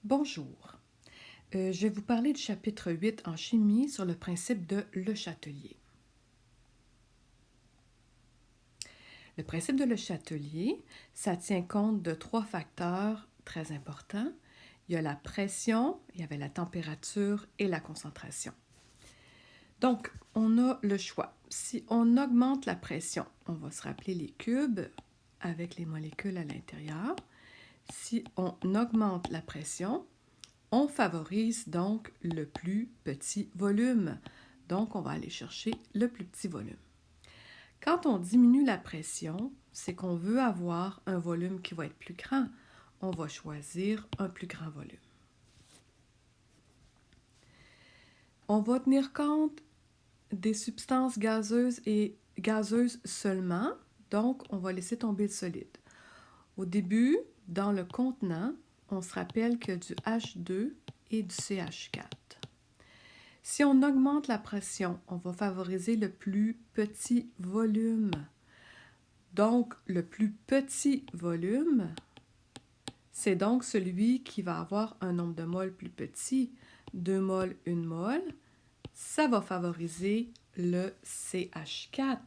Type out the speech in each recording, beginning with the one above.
Bonjour. Je vais vous parler du chapitre 8 en chimie sur le principe de Le Chatelier. Le principe de Le Chatelier, ça tient compte de trois facteurs très importants. Il y a la pression, il y avait la température et la concentration. Donc, on a le choix. Si on augmente la pression, on va se rappeler les cubes avec les molécules à l'intérieur. Si on augmente la pression, on favorise donc le plus petit volume. Donc, on va aller chercher le plus petit volume. Quand on diminue la pression, c'est qu'on veut avoir un volume qui va être plus grand. On va choisir un plus grand volume. On va tenir compte des substances gazeuses et gazeuses seulement. Donc, on va laisser tomber le solide. Au début, dans le contenant, on se rappelle qu'il y a du H2 et du CH4. Si on augmente la pression, on va favoriser le plus petit volume. Donc, le plus petit volume, c'est donc celui qui va avoir un nombre de moles plus petit, 2 moles, 1 mole. Ça va favoriser le CH4.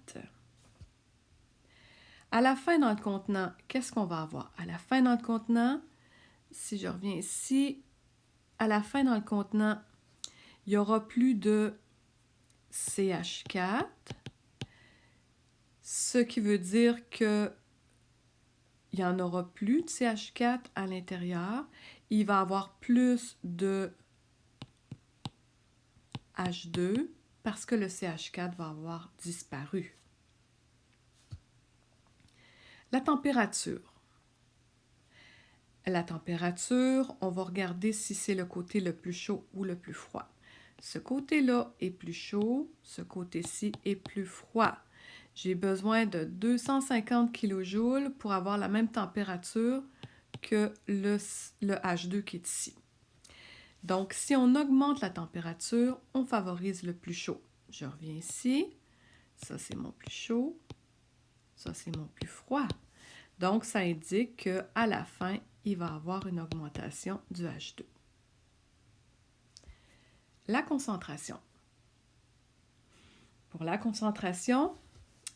À la fin dans le contenant, qu'est-ce qu'on va avoir? À la fin dans le contenant, si je reviens ici, à la fin dans le contenant, il n'y aura plus de CH4, ce qui veut dire qu'il n'y en aura plus de CH4 à l'intérieur. Il va y avoir plus de H2 parce que le CH4 va avoir disparu. La température. La température, on va regarder si c'est le côté le plus chaud ou le plus froid. Ce côté-là est plus chaud, ce côté-ci est plus froid. J'ai besoin de 250 kJ pour avoir la même température que le H2 qui est ici. Donc, si on augmente la température, on favorise le plus chaud. Je reviens ici. Ça, c'est mon plus chaud. Ça, c'est mon plus froid. Donc, ça indique qu'à la fin, il va y avoir une augmentation du H2. La concentration. Pour la concentration,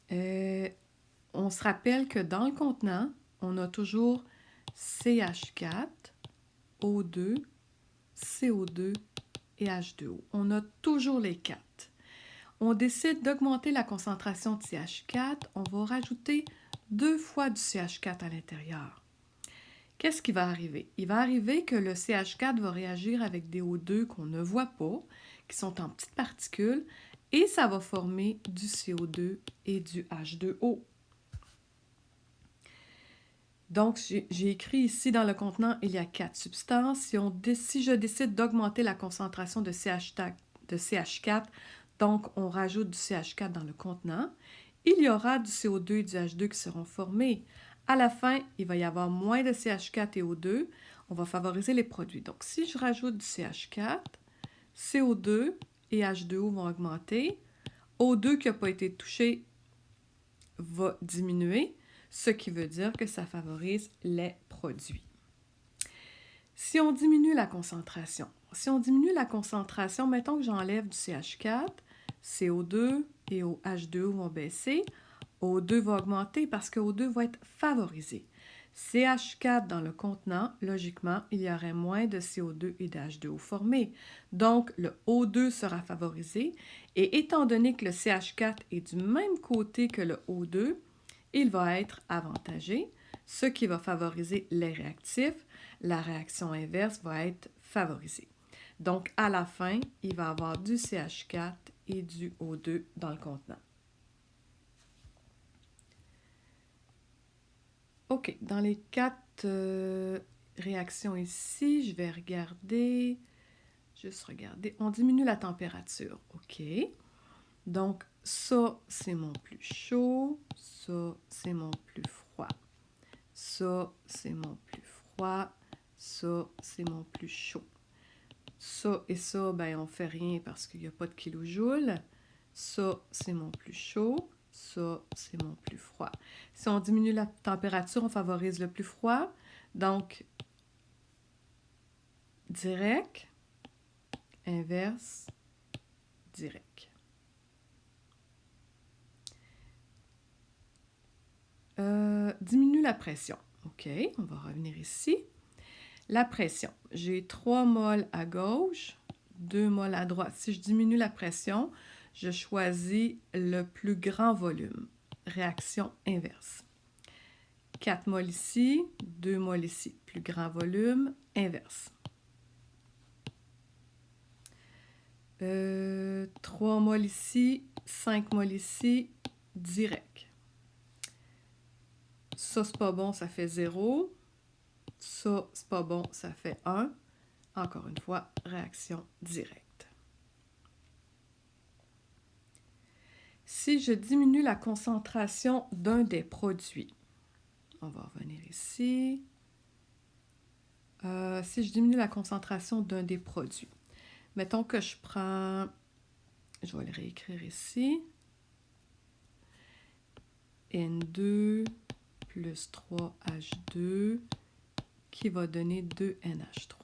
on se rappelle que dans le contenant, on a toujours CH4, O2, CO2 et H2O. On a toujours les quatre. On décide d'augmenter la concentration de CH4, on va rajouter 2 fois du CH4 à l'intérieur. Qu'est-ce qui va arriver? Il va arriver que le CH4 va réagir avec des O2 qu'on ne voit pas, qui sont en petites particules, et ça va former du CO2 et du H2O. Donc, j'ai écrit ici dans le contenant, il y a 4 substances. Si je décide d'augmenter la concentration de CH4, donc on rajoute du CH4 dans le contenant, il y aura du CO2 et du H2 qui seront formés. À la fin, il va y avoir moins de CH4 et O2. On va favoriser les produits. Donc, si je rajoute du CH4, CO2 et H2O vont augmenter. O2 qui n'a pas été touché va diminuer, ce qui veut dire que ça favorise les produits. Si on diminue la concentration, mettons que j'enlève du CH4, CO2 et H2O vont baisser, O2 va augmenter parce que O2 va être favorisé. CH4 dans le contenant, logiquement, il y aurait moins de CO2 et d'H2O formés. Donc, le O2 sera favorisé et étant donné que le CH4 est du même côté que le O2, il va être avantagé, ce qui va favoriser les réactifs. La réaction inverse va être favorisée. Donc, à la fin, il va y avoir du CH4 et du O2 dans le contenant. OK, dans les 4 réactions ici, je vais regarder, on diminue la température. OK, donc ça, c'est mon plus chaud, ça, c'est mon plus froid, ça, c'est mon plus froid, ça, c'est mon plus chaud. Ça et ça, ben on fait rien parce qu'il n'y a pas de kilojoules. Ça, c'est mon plus chaud. Ça, c'est mon plus froid. Si on diminue la température, on favorise le plus froid. Donc, direct, inverse, direct. Diminue la pression. OK, on va revenir ici. La pression. J'ai 3 moles à gauche, 2 moles à droite. Si je diminue la pression, je choisis le plus grand volume. Réaction inverse. 4 moles ici, 2 moles ici. Plus grand volume, inverse. 3 moles ici, 5 moles ici, direct. Ça, c'est pas bon, ça fait 0. Ça, c'est pas bon, ça fait 1. Encore une fois, réaction directe. Si je diminue la concentration d'un des produits, on va revenir ici. Si je diminue la concentration d'un des produits, mettons que je prends, je vais le réécrire ici, N2 plus 3H2 qui va donner 2NH3.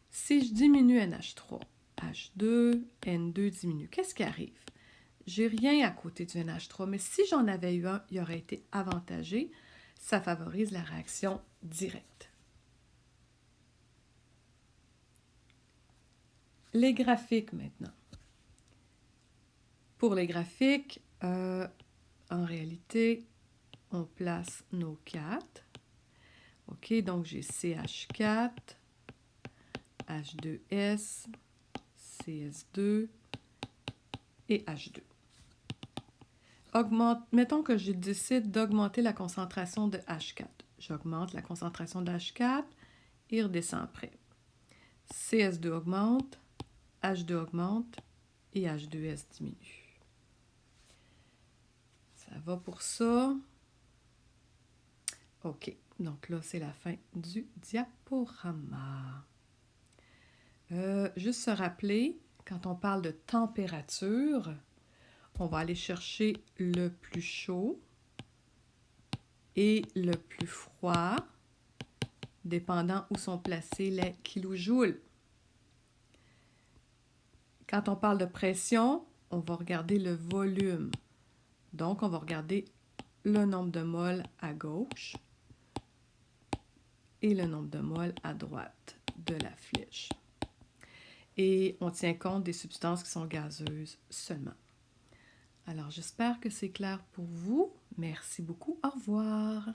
Si je diminue NH3, H2, N2 diminue. Qu'est-ce qui arrive? J'ai rien à côté du NH3, mais si j'en avais eu un, il aurait été avantagé. Ça favorise la réaction directe. Les graphiques maintenant. Pour les graphiques, en réalité, on place nos 4. OK, donc j'ai CH4, H2S, CS2 et H2. Mettons que je décide d'augmenter la concentration de H4. J'augmente la concentration de H4, il redescend après. CS2 augmente, H2 augmente et H2S diminue. Ça va pour ça. OK, donc là, c'est la fin du diaporama. Juste se rappeler, quand on parle de température, on va aller chercher le plus chaud et le plus froid, dépendant où sont placés les kilojoules. Quand on parle de pression, on va regarder le volume. Donc, on va regarder le nombre de moles à gauche et le nombre de moles à droite de la flèche. Et on tient compte des substances qui sont gazeuses seulement. Alors, j'espère que c'est clair pour vous. Merci beaucoup. Au revoir.